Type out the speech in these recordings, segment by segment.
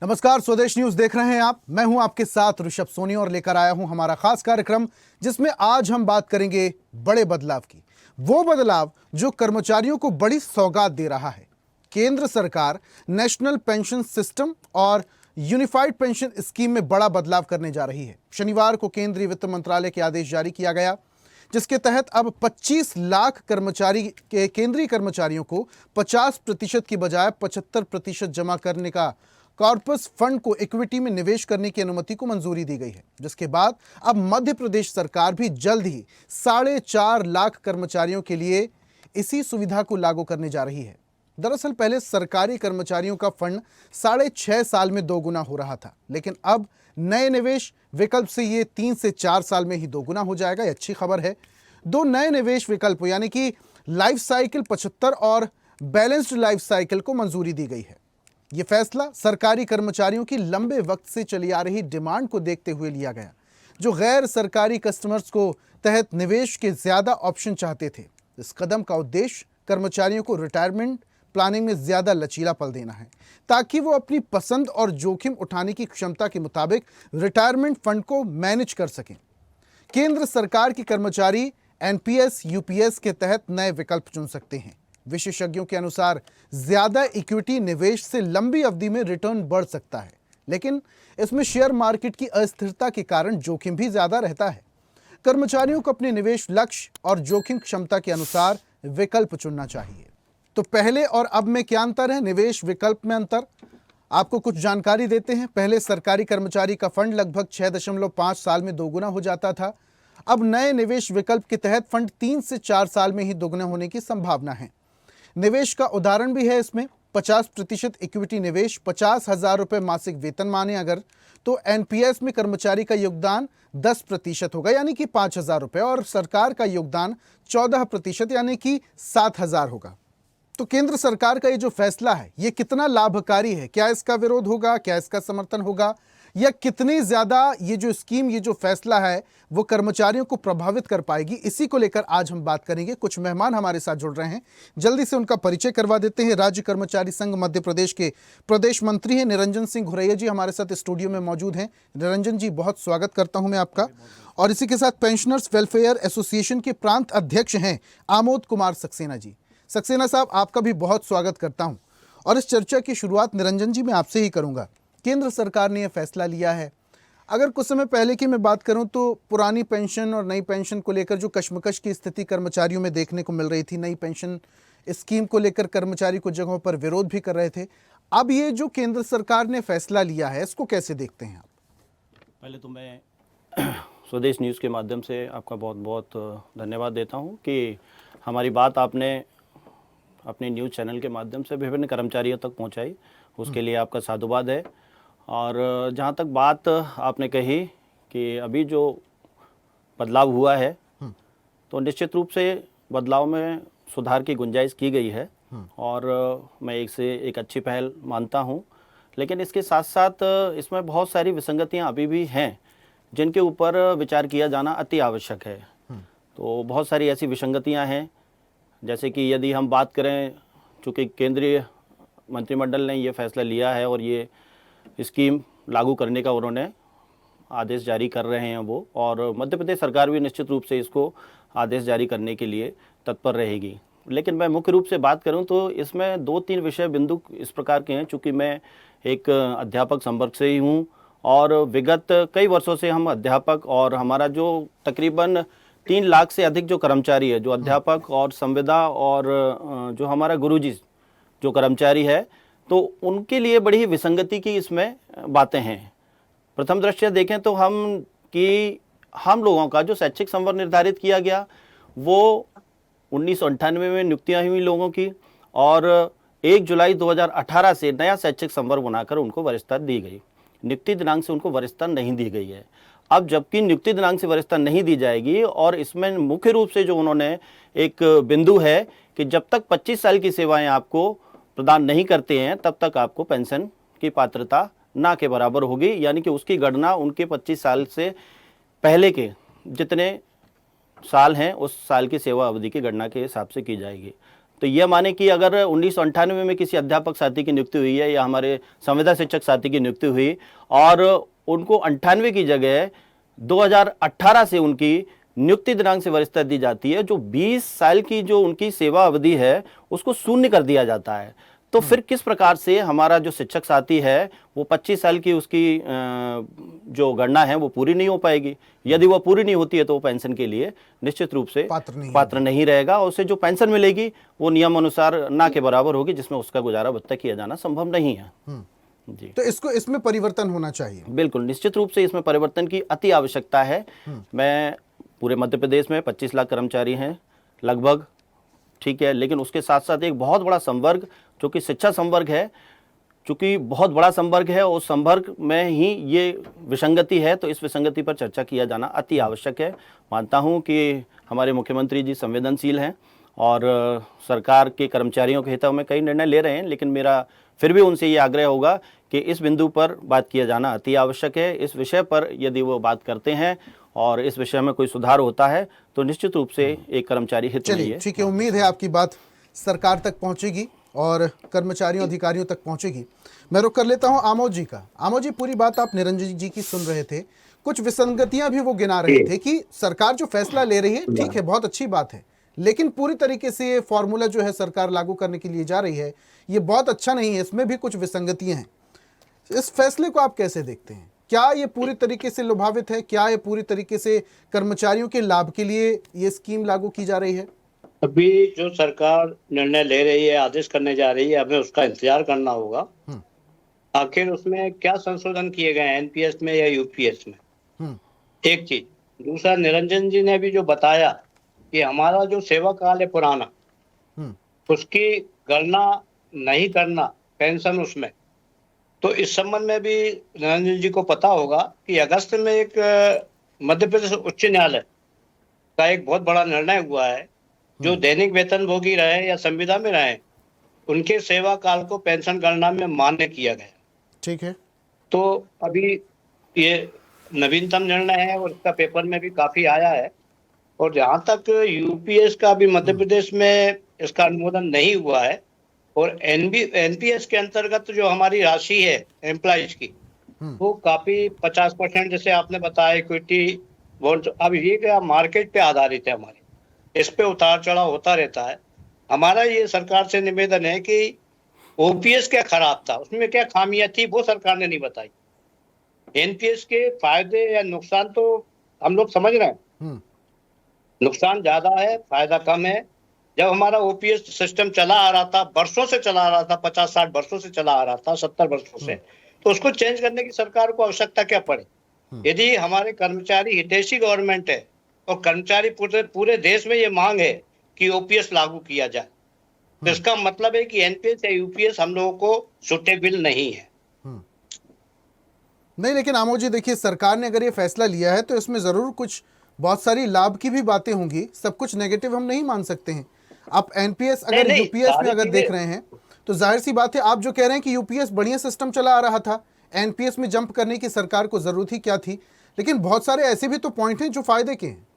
नमस्कार, स्वदेश न्यूज देख रहे हैं आप। मैं हूं आपके साथ ऋषभ सोनी और लेकर आया हूं हमारा खास कार्यक्रम, जिसमें आज हम बात करेंगे बड़े बदलाव की। वो बदलाव जो कर्मचारियों को बड़ी सौगात दे रहा है। केंद्र सरकार नेशनल पेंशन सिस्टम और यूनिफाइड पेंशन स्कीम में बड़ा बदलाव करने जा रही है। शनिवार को केंद्रीय वित्त मंत्रालय के आदेश जारी किया गया, जिसके तहत अब 25 लाख केंद्रीय कर्मचारियों को 50% की बजाय 75% जमा करने का कॉर्पस फंड को इक्विटी में निवेश करने की अनुमति को मंजूरी दी गई है, जिसके बाद अब मध्य प्रदेश सरकार भी जल्द ही 4.5 लाख कर्मचारियों के लिए इसी सुविधा को लागू करने जा रही है। दरअसल पहले सरकारी कर्मचारियों का फंड 6.5 साल में दोगुना हो रहा था, लेकिन अब नए निवेश विकल्प से ये 3 से 4 साल में ही दोगुना हो जाएगा। ये अच्छी खबर है। दो नए निवेश विकल्प यानी कि लाइफ साइकिल 75 और बैलेंस्ड लाइफ साइकिल को मंजूरी दी गई है। यह फैसला सरकारी कर्मचारियों की लंबे वक्त से चली आ रही डिमांड को देखते हुए लिया गया, जो गैर सरकारी कस्टमर्स को तहत निवेश के ज्यादा ऑप्शन चाहते थे। इस कदम का उद्देश्य कर्मचारियों को रिटायरमेंट प्लानिंग में ज्यादा लचीलापन देना है, ताकि वो अपनी पसंद और जोखिम उठाने की क्षमता के मुताबिक रिटायरमेंट फंड को मैनेज कर सकें। केंद्र सरकार के कर्मचारी एनपीएस यूपीएस के तहत नए विकल्प चुन सकते हैं। विशेषज्ञों के अनुसार ज्यादा इक्विटी निवेश से लंबी अवधि में रिटर्न बढ़ सकता है, लेकिन इसमें शेयर मार्केट की अस्थिरता के कारण जोखिम भी ज्यादा रहता है। कर्मचारियों को अपने निवेश लक्ष्य और जोखिम क्षमता के अनुसार विकल्प चुनना चाहिए। तो पहले और अब में क्या अंतर है? निवेश विकल्प में अंतर आपको कुछ जानकारी देते हैं। पहले सरकारी कर्मचारी का फंड लगभग 6.5 साल में दोगुना हो जाता था। अब नए निवेश विकल्प के तहत फंड 3 से 4 साल में ही दोगुना होने की संभावना है। निवेश का उदाहरण भी है इसमें। 50% इक्विटी निवेश 50,000 रुपये मासिक वेतन माने अगर, तो एनपीएस में कर्मचारी का योगदान 10% होगा यानी कि 5,000 रुपये, और सरकार का योगदान 14% यानी कि 7,000 होगा। तो केंद्र सरकार का ये जो फैसला है, ये कितना लाभकारी है? क्या इसका विरोध होगा? क्या इसका समर्थन होगा? या कितनी ज्यादा ये जो स्कीम, ये जो फैसला है, वो कर्मचारियों को प्रभावित कर पाएगी? इसी को लेकर आज हम बात करेंगे। कुछ मेहमान हमारे साथ जुड़ रहे हैं, जल्दी से उनका परिचय करवा देते हैं। राज्य कर्मचारी संघ मध्य प्रदेश के प्रदेश मंत्री हैं निरंजन सिंह घुरैया जी हमारे साथ स्टूडियो में मौजूद हैं। निरंजन जी, बहुत स्वागत करता हूं मैं आपका। और इसी के साथ पेंशनर्स वेलफेयर एसोसिएशन के प्रांत अध्यक्ष हैं आमोद कुमार सक्सेना जी। सक्सेना साहब, आपका भी बहुत स्वागत करता हूं। और इस चर्चा की शुरुआत निरंजन जी मैं आपसे ही करूंगा। केंद्र सरकार ने यह फैसला लिया है। अगर कुछ समय पहले की मैं बात करूं तो पुरानी पेंशन और नई पेंशन को लेकर जो कश्मकश की स्थिति कर्मचारियों में देखने को मिल रही थी, नई पेंशन स्कीम को लेकर कर्मचारी कुछ जगहों पर विरोध भी कर रहे थे। अब ये जो केंद्र सरकार ने फैसला लिया है, इसको कैसे देखते हैं आप? पहले तो मैं स्वदेश न्यूज़ के माध्यम से आपका बहुत बहुत धन्यवाद देता हूं कि हमारी बात आपने अपने न्यूज़ चैनल के माध्यम से विभिन्न कर्मचारियों तक पहुंचाई, उसके लिए आपका साधुवाद है। और जहां तक बात आपने कही कि अभी जो बदलाव हुआ है, तो निश्चित रूप से बदलाव में सुधार की गुंजाइश की गई है और मैं एक अच्छी पहल मानता हूं। लेकिन इसके साथ साथ इसमें बहुत सारी विसंगतियां अभी भी हैं, जिनके ऊपर विचार किया जाना अति आवश्यक है। तो बहुत सारी ऐसी विसंगतियां हैं, जैसे कि यदि हम बात करें, चूँकि केंद्रीय मंत्रिमंडल ने ये फैसला लिया है और ये स्कीम लागू करने का उन्होंने आदेश जारी कर रहे हैं वो, और मध्य प्रदेश सरकार भी निश्चित रूप से इसको आदेश जारी करने के लिए तत्पर रहेगी। लेकिन मैं मुख्य रूप से बात करूं तो इसमें 2-3 विषय बिंदु इस प्रकार के हैं। चूँकि मैं एक अध्यापक संपर्क से ही हूं और विगत कई वर्षों से हम अध्यापक और हमारा जो तकरीबन 3 लाख से अधिक जो कर्मचारी है, जो अध्यापक और संविदा और जो हमारा गुरुजी जो कर्मचारी है, तो उनके लिए बड़ी ही विसंगति की इसमें बातें हैं। प्रथम दृष्टया देखें तो हम लोगों का जो शैक्षिक संवर्ग निर्धारित किया गया, वो 1998 में नियुक्तियां हुई लोगों की, और 1 जुलाई 2018 से नया शैक्षिक संवर्ग बनाकर उनको वरिष्ठता दी गई। नियुक्ति दिनांक से उनको वरिष्ठता नहीं दी गई है। अब जबकि नियुक्ति दिनांक से वरिष्ठता नहीं दी जाएगी, और इसमें मुख्य रूप से जो उन्होंने एक बिंदु है कि जब तक 25 साल की सेवाएं आपको प्रदान नहीं करते हैं, तब तक आपको पेंशन की पात्रता ना के बराबर होगी, यानी कि उसकी गणना उनके 25 साल से पहले के जितने साल हैं उस साल की सेवा अवधि की गणना के हिसाब से की जाएगी। तो ये माने कि अगर 1998 में किसी अध्यापक साथी की नियुक्ति हुई है या हमारे संविदा शिक्षक साथी की नियुक्ति हुई और उनको 98 की जगह 2018 से उनकी नियुक्ति दिनांक से वरिष्ठता दी जाती है, जो 20 साल की जो उनकी सेवा अवधि है उसको शून्य कर दिया जाता है। तो फिर किस प्रकार से हमारा जो शिक्षक साथी है वो 25 साल की उसकी जो गणना है वो पूरी नहीं हो पाएगी। यदि वो पूरी नहीं होती है तो वो पेंशन के लिए निश्चित रूप से पात्र नहीं रहेगा और उसे जो पेंशन मिलेगी वो नियम अनुसार ना के बराबर होगी, जिसमें उसका गुजारा भत्ता किया जाना संभव नहीं है। जी, तो इसमें परिवर्तन होना चाहिए। बिल्कुल, निश्चित रूप से इसमें परिवर्तन की अति आवश्यकता है। मैं पूरे मध्य प्रदेश में 25 लाख कर्मचारी हैं लगभग, ठीक है, लेकिन उसके साथ साथ एक बहुत बड़ा संवर्ग जो कि शिक्षा संवर्ग है, चूंकि बहुत बड़ा संवर्ग है, उस संवर्ग में ही ये विसंगति है, तो इस विसंगति पर चर्चा किया जाना अति आवश्यक है। मानता हूं कि हमारे मुख्यमंत्री जी संवेदनशील हैं और सरकार के कर्मचारियों के हितों में कई निर्णय ले रहे हैं, लेकिन मेरा फिर भी उनसे ये आग्रह होगा कि इस बिंदु पर बात किया जाना अति आवश्यक है। इस विषय पर यदि वो बात करते हैं और इस विषय में कोई सुधार होता है तो निश्चित रूप से एक कर्मचारी हित में है। ठीक है, उम्मीद है आपकी बात सरकार तक पहुंचेगी और कर्मचारियों अधिकारियों तक पहुंचेगी। मैं रुक कर लेता हूं आमोद जी का। आमोद जी, पूरी बात आप निरंजन जी की सुन रहे थे, कुछ विसंगतियां भी वो गिना रहे थे कि सरकार जो फैसला ले रही है ठीक है, बहुत अच्छी बात है, लेकिन पूरी तरीके से ये फॉर्मूला जो है सरकार लागू करने के लिए जा रही है ये बहुत अच्छा नहीं है, इसमें भी कुछ विसंगतियां हैं। इस फैसले को आप कैसे देखते हैं? क्या ये पूरी तरीके से लुभावित है? क्या ये पूरी तरीके से कर्मचारियों के लाभ के लिए ये स्कीम लागू की जा रही है? अभी जो सरकार निर्णय ले रही है, आदेश करने जा रही है, हमें उसका इंतजार करना होगा। आखिर उसमें क्या संशोधन किए गए हैं एनपीएस में या यूपीएस में, एक चीज। दूसरा, निरंजन जी ने भी जो बताया कि हमारा जो सेवा काल है पुराना, उसकी गणना नहीं करना पेंशन उसमें, तो इस संबंध में भी निरंजन जी को पता होगा कि अगस्त में एक मध्य प्रदेश उच्च न्यायालय का एक बहुत बड़ा निर्णय हुआ है, जो दैनिक वेतन भोगी रहे या संविदा में रहे, उनके सेवा काल को पेंशन गणना में मान्य किया गया। ठीक है, तो अभी ये नवीनतम निर्णय है और इसका पेपर में भी काफी आया है। और जहां तक यूपीएस का भी मध्य प्रदेश में इसका अनुमोदन नहीं हुआ है, और एनपीएस के अंतर्गत जो हमारी राशि है एम्प्लॉइज की, वो काफी 50% जैसे आपने बताया इक्विटी बॉन्ड, अब ये क्या मार्केट पे आधारित है, हमारे इस पे उतार चढ़ाव होता रहता है। हमारा ये सरकार से निवेदन है कि ओपीएस क्या खराब था, उसमें क्या खामियां थी, वो सरकार ने नहीं बताई। एनपीएस के फायदे या नुकसान तो हम लोग समझ रहे हैं, नुकसान ज्यादा है, फायदा कम है। जब हमारा ओपीएस सिस्टम चला आ रहा था, वर्षों से चला आ रहा था, 50-60 वर्षों से चला आ रहा था, 70 वर्षों से, तो उसको चेंज करने की सरकार को आवश्यकता क्या पड़े? यदि हमारे कर्मचारी हितैषी गवर्नमेंट है और कर्मचारी पूरे देश में ये मांग है कि ओपीएस लागू किया जाए, तो इसका मतलब है कि एनपीएस या यूपीएस हम लोगों को सुटेबल नहीं है। नहीं, लेकिन आमोद जी देखिए, सरकार ने अगर ये फैसला लिया है तो इसमें जरूर कुछ बहुत सारी लाभ की भी बातें होंगी, सब कुछ नेगेटिव हम नहीं मान सकते हैं। आप एनपीएस अगर यूपीएस में अगर देख रहे हैं तो जाहिर सी बात है, आप जो कह रहे हैं कि यूपीएस बढ़िया सिस्टम चला आ रहा था, एनपीएस में जंप करने की सरकार को जरूरत ही क्या थी, लेकिन बहुत सारे ऐसे भी तो पॉइंट हैं जो फायदे के हैं।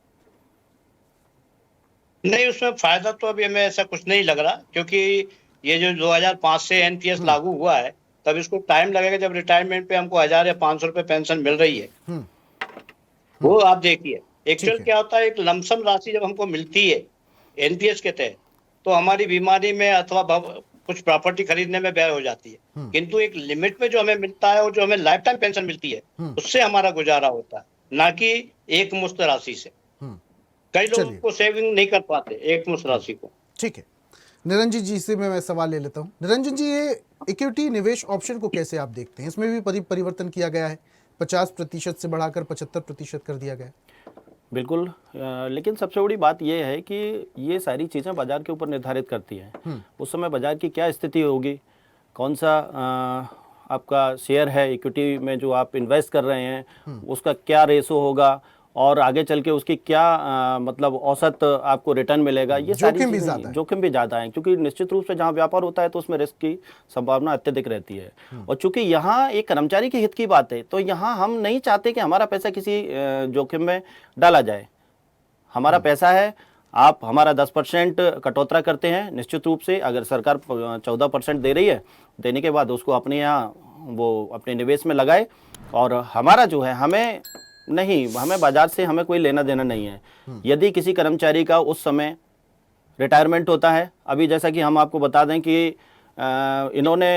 नहीं, उसमें फायदा तो अभी हमें ऐसा कुछ नहीं लग रहा, क्योंकि ये जो 2005 से एनपीएस लागू हुआ है, तब इसको टाइम लगेगा जब रिटायरमेंट पे हमको 1000 या 500 रुपए पेंशन मिल रही है। वो आप देखिए, एक्चुअल क्या होता है, एक लमसम राशि जब हमको मिलती है एनपीएस के तहत, तो हमारी बीमारी में अथवा कुछ प्रॉपर्टी खरीदने में व्यय हो जाती है, किंतु एक लिमिट में जो हमें मिलता है और जो हमें लाइफ टाइम पेंशन मिलती है, उससे हमारा गुजारा होता है, ना कि एक मुश्त राशि से। कई लोग को सेविंग नहीं कर पाते एक मुश्त राशि को। ठीक है, निरंजन जी से मैं सवाल ले लेता हूँ। निरंजन जी, ये इक्विटी निवेश ऑप्शन को कैसे आप देखते हैं? इसमें भी परिवर्तन किया गया है, 50% से बढ़ाकर 75% कर दिया गया। बिल्कुल, लेकिन सबसे बड़ी बात यह है कि ये सारी चीज़ें बाज़ार के ऊपर निर्धारित करती हैं। उस समय बाज़ार की क्या स्थिति होगी, कौन सा आपका शेयर है इक्विटी में जो आप इन्वेस्ट कर रहे हैं, उसका क्या रेशो होगा और आगे चल के उसकी क्या मतलब औसत आपको रिटर्न मिलेगा, ये सारी जोखिम भी ज़्यादा है, क्योंकि निश्चित रूप से जहाँ व्यापार होता है तो उसमें रिस्क की संभावना अत्यधिक रहती है। और चूंकि यहाँ एक कर्मचारी के हित की बात है, तो यहाँ हम नहीं चाहते कि हमारा पैसा किसी जोखिम में डाला जाए। हमारा पैसा है, आप हमारा 10% कटौतरा करते हैं, निश्चित रूप से अगर सरकार 14% दे रही है, देने के बाद उसको अपने यहाँ वो अपने निवेश में लगाए, और हमारा जो है हमें बाजार से हमें कोई लेना देना नहीं है। यदि किसी कर्मचारी का उस समय रिटायरमेंट होता है, अभी जैसा कि हम आपको बता दें कि इन्होंने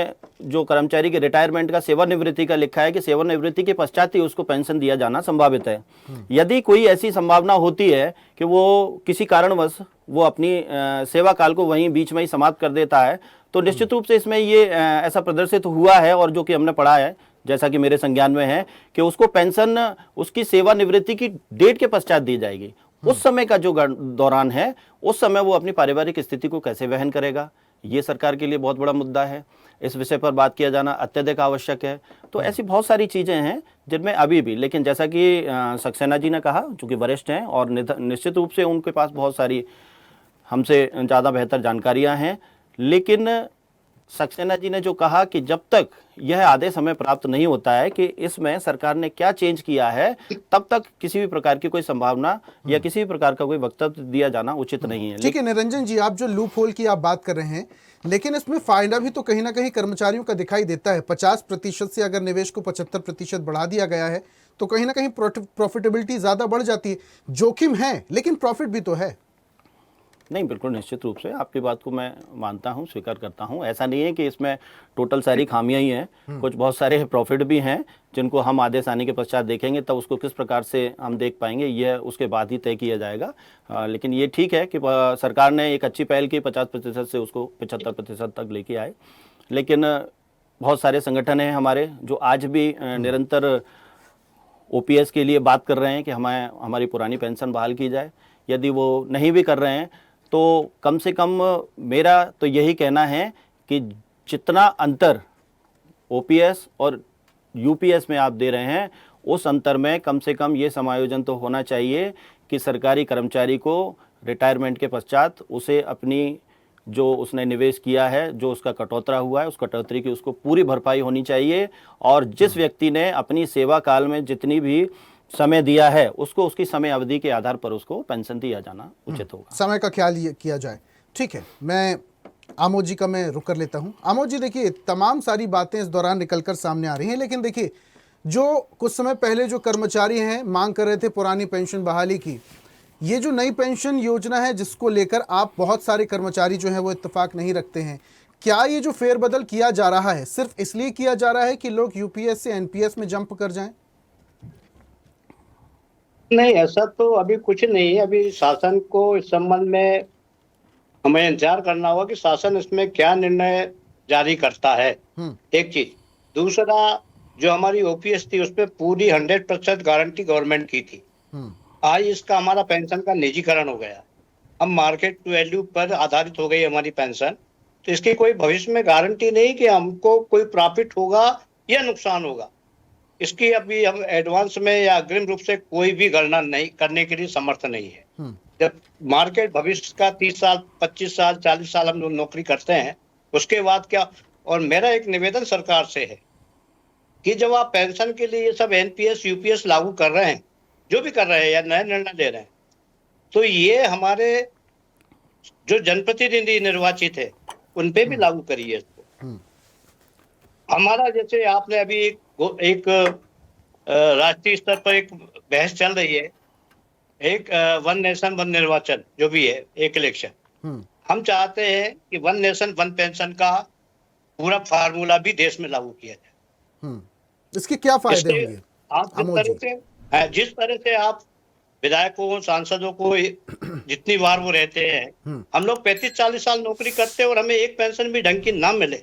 जो कर्मचारी के रिटायरमेंट का सेवानिवृत्ति का लिखा है कि सेवानिवृत्ति के पश्चात ही उसको पेंशन दिया जाना संभावित है। यदि कोई ऐसी संभावना होती है कि वो किसी कारणवश वो अपनी सेवा काल को वहीं बीच में ही समाप्त कर देता है, तो निश्चित रूप से इसमें ये ऐसा प्रदर्शित हुआ है, और जो कि हमने पढ़ा है, जैसा कि मेरे संज्ञान में है, कि उसको पेंशन उसकी सेवानिवृत्ति की डेट के पश्चात दी जाएगी। उस समय का जो दौरान है, उस समय वो अपनी पारिवारिक स्थिति को कैसे वहन करेगा, ये सरकार के लिए बहुत बड़ा मुद्दा है। इस विषय पर बात किया जाना अत्यधिक आवश्यक है। तो ऐसी बहुत सारी चीज़ें हैं जिनमें अभी भी, लेकिन जैसा कि सक्सेना जी ने कहा, चूँकि वरिष्ठ हैं और निश्चित रूप से उनके पास बहुत सारी हमसे ज़्यादा बेहतर जानकारियाँ हैं, लेकिन सक्सेना जी ने जो कहा कि जब तक यह आदेश हमें प्राप्त नहीं होता है कि इसमें सरकार ने क्या चेंज किया है, तब तक किसी भी प्रकार की कोई संभावना या किसी भी प्रकार का कोई वक्तव्य दिया जाना उचित नहीं है। ठीक है निरंजन जी, आप जो लूप होल की आप बात कर रहे हैं, लेकिन इसमें फायदा भी तो कहीं ना कहीं कर्मचारियों का दिखाई देता है। 50% से अगर निवेश को 75% बढ़ा दिया गया है, तो कहीं ना कहीं प्रॉफिटेबिलिटी ज्यादा बढ़ जाती है। जोखिम है लेकिन प्रॉफिट भी तो है। नहीं, बिल्कुल निश्चित रूप से आपकी बात को मैं मानता हूं, स्वीकार करता हूं। ऐसा नहीं है कि इसमें टोटल सारी खामियां ही हैं, कुछ बहुत सारे प्रॉफिट भी हैं जिनको हम आदेश आने के पश्चात देखेंगे, तब उसको किस प्रकार से हम देख पाएंगे यह उसके बाद ही तय किया जाएगा। लेकिन ये ठीक है कि सरकार ने एक अच्छी पहल की, 50% से उसको 75% तक लेके आए। लेकिन बहुत सारे संगठन हैं हमारे जो आज भी निरंतर OPS के लिए बात कर रहे हैं कि हमारी पुरानी पेंशन बहाल की जाए। यदि वो नहीं भी कर रहे हैं तो कम से कम मेरा तो यही कहना है कि जितना अंतर OPS और UPS में आप दे रहे हैं, उस अंतर में कम से कम ये समायोजन तो होना चाहिए कि सरकारी कर्मचारी को रिटायरमेंट के पश्चात उसे अपनी जो उसने निवेश किया है, जो उसका कटौतरा हुआ है, उस कटौतरी की उसको पूरी भरपाई होनी चाहिए, और जिस व्यक्ति ने अपनी सेवा काल में जितनी भी समय दिया है उसको उसकी समय अवधि के आधार पर उसको पेंशन दिया जाना उचित होगा। समय का ख्याल किया जाए। ठीक है, मैं आमोद जी का मैं रुक कर लेता हूं। आमोद जी देखिए, तमाम सारी बातें इस दौरान निकलकर सामने आ रही हैं, लेकिन देखिए जो कुछ समय पहले जो कर्मचारी हैं मांग कर रहे थे पुरानी पेंशन बहाली की, ये जो नई पेंशन योजना है जिसको लेकर आप बहुत सारे कर्मचारी जो हैं वो इत्तेफाक नहीं रखते हैं, क्या ये जो फेरबदल किया जा रहा है सिर्फ इसलिए किया जा रहा है कि लोग UPS से NPS में जंप कर जाएं? नहीं, ऐसा तो अभी कुछ नहीं है। अभी शासन को इस संबंध में हमें इंतजार करना होगा कि शासन इसमें क्या निर्णय जारी करता है, एक चीज। दूसरा, जो हमारी OPS थी उसपे पूरी 100% गारंटी गवर्नमेंट की थी। आज इसका हमारा पेंशन का निजीकरण हो गया, अब मार्केट वैल्यू पर आधारित हो गई हमारी पेंशन, तो इसकी कोई भविष्य में गारंटी नहीं कि हमको कोई प्रॉफिट होगा या नुकसान होगा। इसकी अभी हम एडवांस में या अग्रिम रूप से कोई भी गणना नहीं करने के लिए समर्थ नहीं है। जब मार्केट भविष्य का 30 साल 25 साल 40 साल हम लोग नौकरी करते हैं, उसके बाद क्या। और मेरा एक निवेदन सरकार से है कि जब आप पेंशन के लिए ये सब NPS UPS लागू कर रहे हैं, जो भी कर रहे हैं या नए निर्णय ले रहे हैं, तो ये हमारे जो जनप्रतिनिधि निर्वाचित है उन पे भी लागू करिए इसको। हमारा जैसे आपने अभी एक राष्ट्रीय स्तर पर एक बहस चल रही है, एक वन नेशन वन निर्वाचन जो भी है, एक इलेक्शन। हम चाहते हैं कि वन नेशन वन पेंशन का पूरा फार्मूला भी देश में लागू किया जाए। इसके क्या फायदे होंगे? आप जिस तरह से आप विधायकों सांसदों को जितनी बार वो रहते हैं, हम लोग 35-40 साल नौकरी करते हैं और हमें एक पेंशन भी ढंग की ना मिले,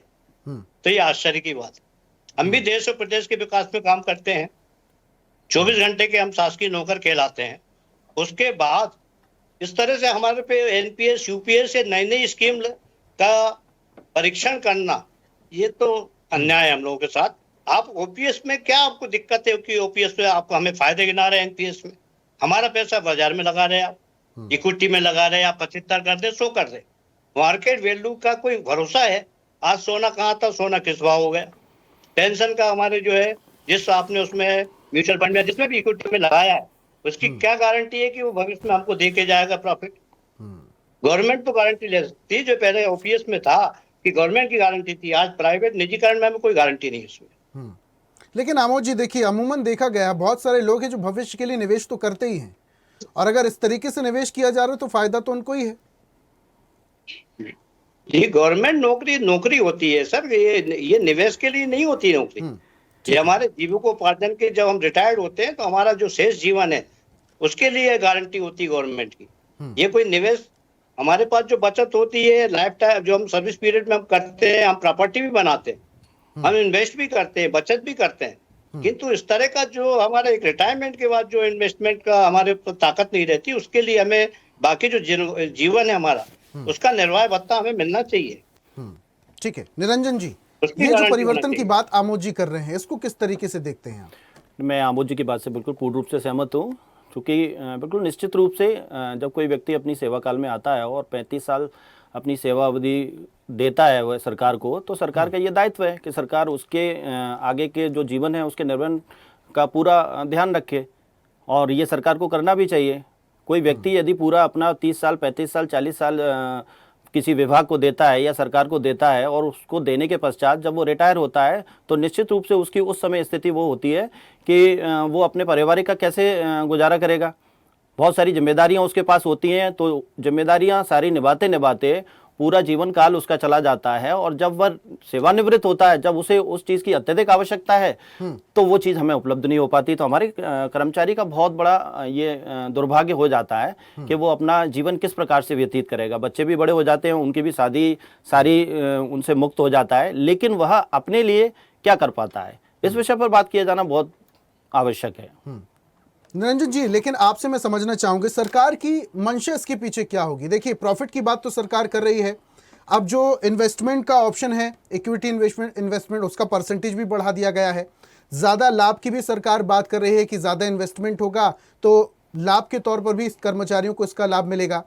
तो ये आश्चर्य की बात है। हम भी देश और प्रदेश के विकास में काम करते हैं, 24 घंटे के हम शासकीय नौकर कहलाते हैं। उसके बाद इस तरह से हमारे पे NPS UPS से नई नई स्कीम का परीक्षण करना, ये तो अन्याय है हम लोगों के साथ। आप OPS में क्या आपको दिक्कत है कि OPS में आपको हमें फायदे गिना रहे हैं, NPS में हमारा पैसा बाजार में लगा रहे हैं, आप इक्विटी में लगा रहे हैं, आप 75 कर दे 100 कर दे। मार्केट वैल्यू का कोई भरोसा है? आज सोना कहाँ था, सोना किस भाव हो गया। पेंशन का हमारे जो है, जिस आपने उसमें म्यूचुअल फंड में जिसमें भी इक्विटी में लगाया है, उसकी क्या गारंटी है कि वो भविष्य में हमको दे के जाएगा प्रॉफिट। गवर्नमेंट तो गारंटी ले सकती है, जो पहले ओपीएस में था कि गवर्नमेंट की गारंटी थी, आज प्राइवेट निजीकरण में कोई गारंटी नहीं है इसमें। लेकिन आमोद जी देखिए, अमूमन देखा गया है बहुत सारे लोग हैं जो भविष्य के लिए निवेश तो करते ही हैं, और अगर इस तरीके से निवेश किया जा रहा है तो फायदा तो उनको ही है। ये गवर्नमेंट नौकरी नौकरी होती है सर, ये निवेश के लिए नहीं होती नौकरी। ये हमारे जीविकोपार्जन के, जब हम रिटायर्ड होते हैं तो हमारा जो शेष जीवन है उसके लिए गारंटी होती है गवर्नमेंट की। ये कोई निवेश, हमारे पास जो बचत होती है लाइफ टाइम, जो हम सर्विस पीरियड में हम करते हैं, हम प्रॉपर्टी भी बनाते हैं, हम इन्वेस्ट भी करते हैं, बचत भी करते हैं, किंतु इस तरह का जो हमारे एक रिटायरमेंट के बाद जो इन्वेस्टमेंट का हमारे ऊपर ताकत नहीं रहती, उसके लिए हमें बाकी जो जीवन है हमारा, उसका निर्वाह भत्ता हमें मिलना चाहिए। ठीक है निरंजन जी, उसकी ये जो गारंटी परिवर्तन होना की चाहिए। बात आमोद जी कर रहे हैं, इसको किस तरीके से देखते हैं आप? मैं आमोद जी की बात से बिल्कुल पूर्ण रूप से सहमत हूँ, क्योंकि बिल्कुल निश्चित रूप से जब कोई व्यक्ति अपनी सेवा काल में आता है और 35 साल अपनी सेवा अवधि देता है वह सरकार को, तो सरकार का ये दायित्व है कि सरकार उसके आगे के जो जीवन है उसके निर्वहन का पूरा ध्यान रखे, और ये सरकार को करना भी चाहिए। कोई व्यक्ति यदि पूरा अपना 30 साल 35 साल 40 साल किसी विभाग को देता है या सरकार को देता है, और उसको देने के पश्चात जब वो रिटायर होता है तो निश्चित रूप से उसकी उस समय स्थिति वो होती है कि वो अपने पारिवारिक का कैसे गुजारा करेगा। बहुत सारी जिम्मेदारियां उसके पास होती हैं, तो जिम्मेदारियां सारी निभाते निभाते पूरा जीवन काल उसका चला जाता है, और जब वह सेवानिवृत्त होता है, जब उसे उस चीज़ की अत्यधिक आवश्यकता है, तो वो चीज़ हमें उपलब्ध नहीं हो पाती। तो हमारे कर्मचारी का बहुत बड़ा ये दुर्भाग्य हो जाता है कि वो अपना जीवन किस प्रकार से व्यतीत करेगा। बच्चे भी बड़े हो जाते हैं, उनकी भी शादी सारी उनसे मुक्त हो जाता है, लेकिन वह अपने लिए क्या कर पाता है, इस विषय पर बात किया जाना बहुत आवश्यक है। निरंजन जी, लेकिन आपसे मैं समझना चाहूंगी सरकार की मंशा इसके पीछे क्या होगी? देखिए, प्रॉफिट की बात तो सरकार कर रही है, अब जो इन्वेस्टमेंट का ऑप्शन है, इक्विटी इन्वेस्टमेंट उसका परसेंटेज भी बढ़ा दिया गया है, ज़्यादा लाभ की भी सरकार बात कर रही है कि ज़्यादा इन्वेस्टमेंट होगा तो लाभ के तौर पर भी कर्मचारियों को इसका लाभ मिलेगा।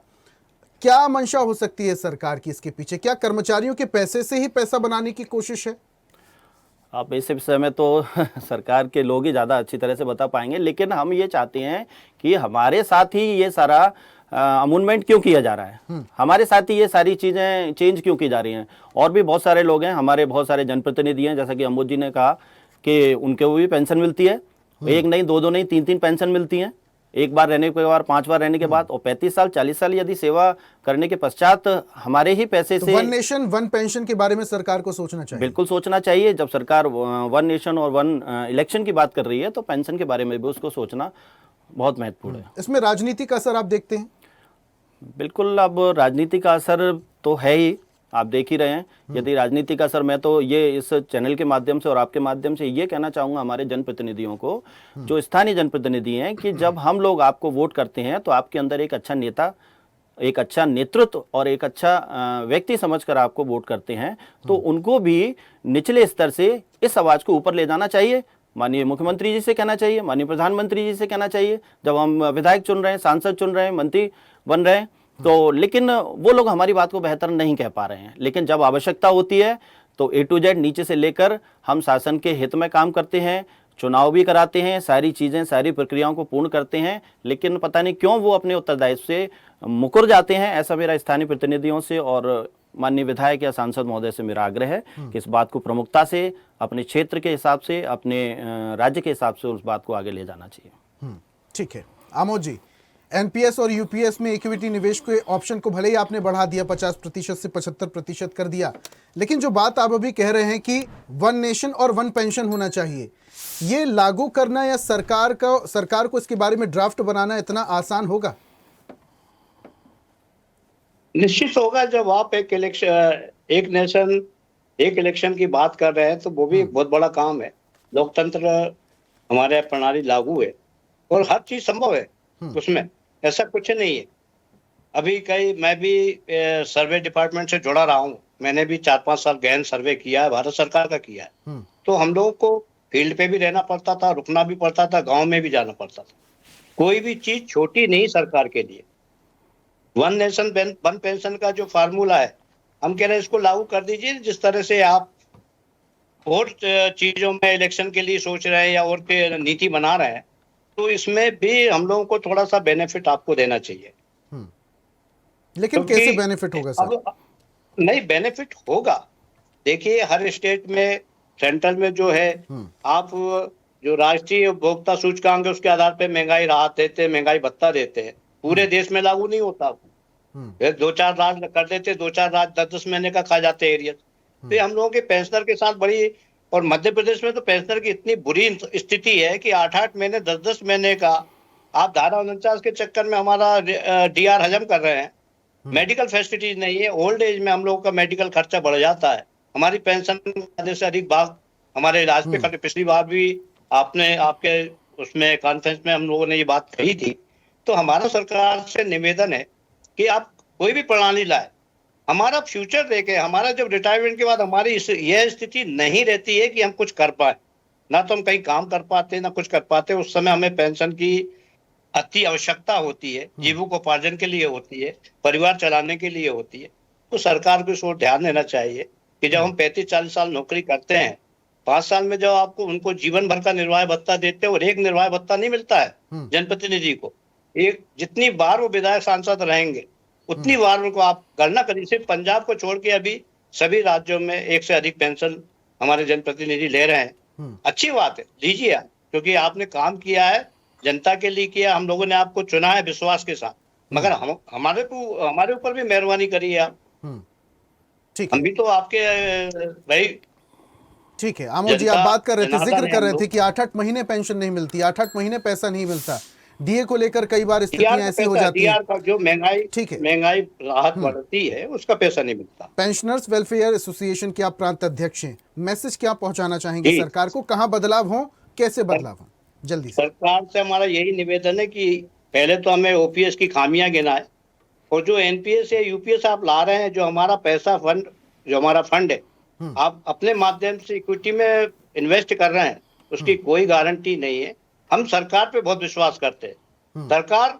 क्या मंशा हो सकती है सरकार की इसके पीछे? क्या कर्मचारियों के पैसे से ही पैसा बनाने की कोशिश है? आप इस विषय में तो सरकार के लोग ही ज़्यादा अच्छी तरह से बता पाएंगे, लेकिन हम ये चाहते हैं कि हमारे साथ ही ये सारा अमूवमेंट क्यों किया जा रहा है, हमारे साथ ही ये सारी चीज़ें चेंज क्यों की जा रही हैं। और भी बहुत सारे लोग हैं, हमारे बहुत सारे जनप्रतिनिधि हैं, जैसा कि अमोद जी ने कहा कि उनको भी पेंशन मिलती है, एक नहीं, दो नहीं, तीन पेंशन मिलती हैं, एक बार रहने के बाद, 5 बार रहने के बाद, और 35 साल 40 साल यदि सेवा करने के पश्चात हमारे ही पैसे से। वन नेशन वन पेंशन के बारे में सरकार को सोचना चाहिए। बिल्कुल सोचना चाहिए। जब सरकार वन नेशन और वन इलेक्शन की बात कर रही है, तो पेंशन के बारे में भी उसको सोचना बहुत महत्वपूर्ण है। इसमें राजनीति का असर आप देखते हैं? बिल्कुल, अब राजनीति का असर तो है ही, आप देख ही रहे हैं। यदि राजनीति का असर, मैं तो ये इस चैनल के माध्यम से और आपके माध्यम से ये कहना चाहूँगा हमारे जनप्रतिनिधियों को, जो स्थानीय जनप्रतिनिधि हैं, कि जब हम लोग आपको वोट करते हैं तो आपके अंदर एक अच्छा नेता, एक अच्छा नेतृत्व और एक अच्छा व्यक्ति समझकर आपको वोट करते हैं, तो उनको भी निचले स्तर से इस आवाज़ को ऊपर ले जाना चाहिए। माननीय मुख्यमंत्री जी से कहना चाहिए, माननीय प्रधानमंत्री जी से कहना चाहिए, जब हम विधायक चुन रहे हैं, सांसद चुन रहे हैं, मंत्री बन रहे हैं, तो लेकिन वो लोग हमारी बात को बेहतर नहीं कह पा रहे हैं। लेकिन जब आवश्यकता होती है तो A to Z नीचे से लेकर हम शासन के हित में काम करते हैं, चुनाव भी कराते हैं, सारी चीज़ें, सारी प्रक्रियाओं को पूर्ण करते हैं, लेकिन पता नहीं क्यों वो अपने उत्तरदायित्व से मुकर जाते हैं। ऐसा मेरा स्थानीय प्रतिनिधियों से और माननीय विधायक या सांसद महोदय से मेरा आग्रह है कि इस बात को प्रमुखता से अपने क्षेत्र के हिसाब से, अपने राज्य के हिसाब से उस बात को आगे ले जाना चाहिए। ठीक है आमोद जी, एनपीएस और यूपीएस में इक्विटी निवेश के ऑप्शन को भले ही आपने बढ़ा दिया, 50% से 75% कर दिया, लेकिन जो बात आप अभी कह रहे हैं कि वन नेशन और वन पेंशन होना चाहिए, ये लागू करना या सरकार को इसके बारे में ड्राफ्ट बनाना इतना आसान होगा? निश्चित होगा। जब आप एक नेशन एक इलेक्शन की बात कर रहे हैं तो वो भी एक बहुत बड़ा काम है। लोकतंत्र हमारे यहाँ प्रणाली लागू है और हर चीज संभव है उसमें, ऐसा कुछ नहीं है। अभी मैं भी सर्वे डिपार्टमेंट से जुड़ा रहा हूँ, मैंने भी 4-5 साल गहन सर्वे किया है, भारत सरकार का किया है। तो हम लोगों को फील्ड पे भी रहना पड़ता था, रुकना भी पड़ता था, गांव में भी जाना पड़ता था। कोई भी चीज छोटी नहीं सरकार के लिए। वन नेशन वन पेंशन का जो फार्मूला है, हम कह रहे हैं इसको लागू कर दीजिए। जिस तरह से आप और चीजों में इलेक्शन के लिए सोच रहे हैं या और पे नीति बना रहे हैं, तो इसमें भी हम लोगों को थोड़ा सा बेनिफिट आपको देना चाहिए। लेकिन क्योंकि कैसे बेनिफिट होगा सर? अब नहीं, बेनिफिट होगा। देखिए, हर स्टेट में, सेंट्रल में जो है, आप जो राष्ट्रीय उपभोक्ता सूचकांक है उसके आधार पर महंगाई राहत देते हैं, महंगाई भत्ता देते हैं। पूरे देश में लागू नहीं होता। ये 2-4 राज्य कर देते, 2-4 राज्य 10-10 महीने का खा जाते एरिया। तो ये हम लोगों के पेंशनर के साथ बड़ी, और मध्य प्रदेश में तो पेंशनर की इतनी बुरी स्थिति है कि 8-8 महीने 10-10 महीने का आप धारा 49 के चक्कर में हमारा डीआर हजम कर रहे हैं। मेडिकल फैसिलिटीज नहीं है। ओल्ड एज में हम लोगों का मेडिकल खर्चा बढ़ जाता है। हमारी पेंशन आधे से अधिक भाग हमारे इलाज पे खर्च। पिछली बार भी आपने आपके उसमें कॉन्फ्रेंस में हम लोगों ने ये बात कही थी। तो हमारा सरकार से निवेदन है कि आप कोई भी प्रणाली लाए, हमारा फ्यूचर देखे। हमारा जब रिटायरमेंट के बाद हमारी यह स्थिति नहीं रहती है कि हम कुछ कर पाए, ना तो हम कहीं काम कर पाते ना कुछ कर पाते, उस समय हमें पेंशन की अति आवश्यकता होती है। जीविकोपार्जन के लिए होती है, परिवार चलाने के लिए होती है। तो सरकार को इस ओर ध्यान देना चाहिए कि जब हम 35-40 साल नौकरी करते हैं, 5 साल में जब आपको उनको जीवन भर का निर्वाह भत्ता देते हैं, और एक निर्वाह भत्ता नहीं मिलता है जनप्रतिनिधि को। एक जितनी बार वो विधायक सांसद रहेंगे उतनी बार उनको, आप गणना करिए, सिर्फ पंजाब को छोड़ के अभी सभी राज्यों में 1 से अधिक पेंशन हमारे जनप्रतिनिधि ले रहे हैं। अच्छी बात है, लीजिए आप, क्योंकि आपने काम किया है, जनता के लिए किया। हम लोगों ने आपको चुना है विश्वास के साथ, मगर हमारे ऊपर भी मेहरबानी करिए आप। ठीक हम है, भी तो आपके भाई। ठीक है। आमोद जी, आप बात कर रहे थे, जिक्र कर रहे थे कि 8-8 महीने पेंशन नहीं मिलती, 8-8 महीने पैसा नहीं मिलता। डीए को लेकर कई बार स्थितियां ऐसी हो जाती हैं। डीआर का जो महंगाई, ठीक है, महंगाई राहत बढ़ती है, उसका पैसा नहीं मिलता। पेंशनर्स वेलफेयर एसोसिएशन के आप प्रांत अध्यक्ष हैं, मैसेज क्या पहुंचाना चाहेंगे सरकार को? कहां बदलाव हो, कैसे बदलाव हो? जल्दी से। सरकार से हमारा यही निवेदन है कि पहले तो हमें ओपीएस की खामियां गिनाए, और जो एनपीएस या यूपीएस आप ला रहे हैं, जो हमारा पैसा फंड, जो हमारा फंड है, आप अपने माध्यम से इक्विटी में इन्वेस्ट कर रहे हैं, उसकी कोई गारंटी नहीं है। हम सरकार पे बहुत विश्वास करते हैं। सरकार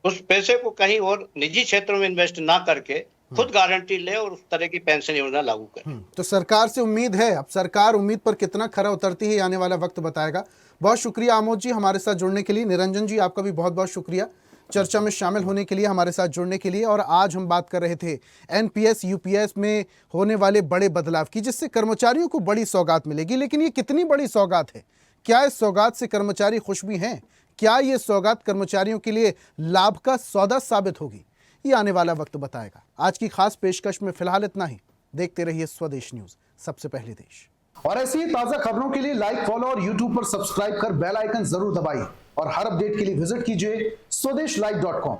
उस पैसे को कहीं और निजी क्षेत्रों में इन्वेस्ट ना करके खुद गारंटी ले और उस तरह की पेंशन योजना लागू करे। तो सरकार से उम्मीद है। अब सरकार उम्मीद पर कितना खरा उतरती है, आने वाला वक्त बताएगा। बहुत शुक्रिया आमोद जी हमारे साथ जुड़ने के लिए। निरंजन जी, आपका भी बहुत बहुत शुक्रिया चर्चा में शामिल होने के लिए, हमारे साथ जुड़ने के लिए। और आज हम बात कर रहे थे एनपीएस यूपीएस में होने वाले बड़े बदलाव की, जिससे कर्मचारियों को बड़ी सौगात मिलेगी। लेकिन ये कितनी बड़ी सौगात है? क्या इस सौगात से कर्मचारी खुश भी हैं? क्या ये सौगात कर्मचारियों के लिए लाभ का सौदा साबित होगी? ये आने वाला वक्त बताएगा। आज की खास पेशकश में फिलहाल इतना ही। देखते रहिए स्वदेश न्यूज, सबसे पहले देश। और ऐसी ही ताजा खबरों के लिए लाइक, फॉलो और यूट्यूब पर सब्सक्राइब कर बेल आइकन जरूर दबाइए। और हर अपडेट के लिए विजिट कीजिए swedeshlive.com।